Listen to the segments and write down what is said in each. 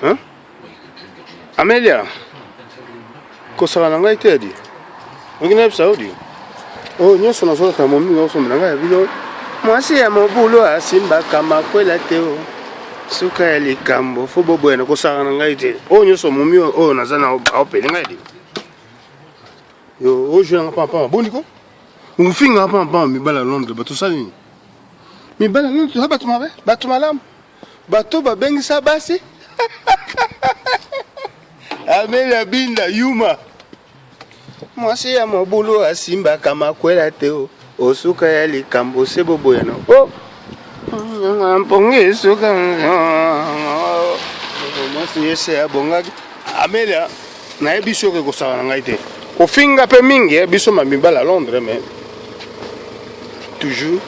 Hein? Amelia. Kosala na ngai te di. Ngine Saudi. Oh, nyoso na soka momi ngoso na ngai bino. Mwasi ya mobulu asimba kama kwela teo. Suka ya likambo fo bobo na kosala na ngai te. Oh, nyoso momi oh nazana opele ngai di. Yo, oh je na papa boniko. Unfinga papa mi bala Londres bato sali. Mi bala Londres bato mabe, bato malam. Bato ba bengisa basi. Amelia binda yuma. Mwasi ya mobulu asimba kama kwela teo. Osuka ya likambo se bobo ya no. Oh. Mponge suka. Mwasi yese ya bonga. Amelia na ebiso ke kosala ngai te. Kofinga pe mingi biso mabibala Londres mais toujours.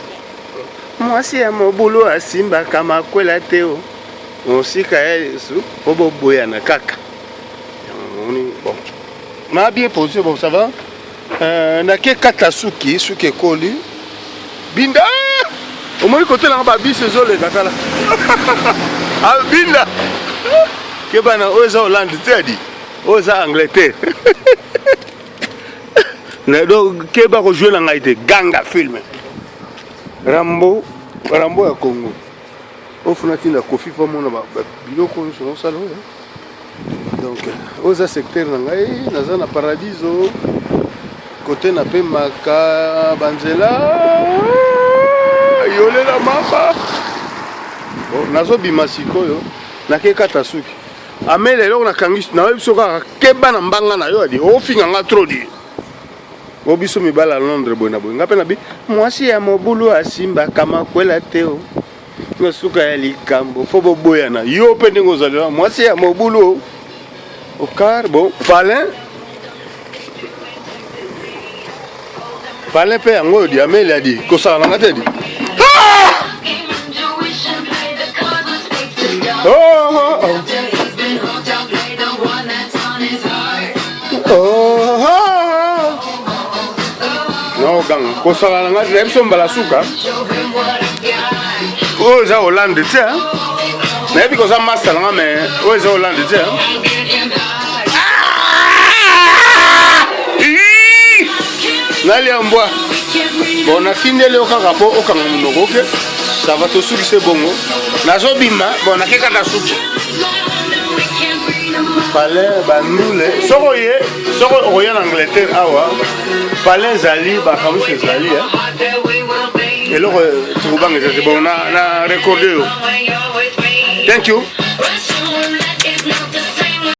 Mwasi ya mobulu asimba kama kwela teo. Osika ya su bobo boya na kaka. Bon. M'a bien posé, bon, ça va? Na ke kata suki koli. Binda! Au moins, côté là, babi, c'est zolé, kakala. Ah, binda! Ke bana, oza Hollande, tu dit? Oza Angleterre. Donc, ke ba rejouer la ngaite, ganga film. Rambo ya Congo. Ofunati na kofi pa mona ba biloko so no salon. Donc, oza secteur nangai, naza na Paradiso, côté na pe maka banzela, yole la mapa. Bon, nazo bimasiko yo, na ke kata suki. Amele lelo na kangisi na biso ka keba na mbanga na yo adi, o finga nga trop di. O biso mi bala Londres bona bo. Ngape na bi, mwasi ya mobulu asimba kama kwela teo. Ngosuka ya likambo, fo boboya na yo pe ndingo zalwa, mwasi ya mobulu. Au car, bon, Palin pe yango di Amelia di kosala na ngate di. No gang kosala na ngate ebiso mbala suka. Oza Hollande te. Na ebi koza master nga me oza Hollande te. Nali ambwa. Bon na kindele okanga po okanga munoko ke. Ça va te sourire bongo. Nazo bima bon na keka ta suki. Palais bandule. Soko oya en Angleterre awa. Palais zali ba kamusi zali Et là tu vas bon na recorder. Thank you.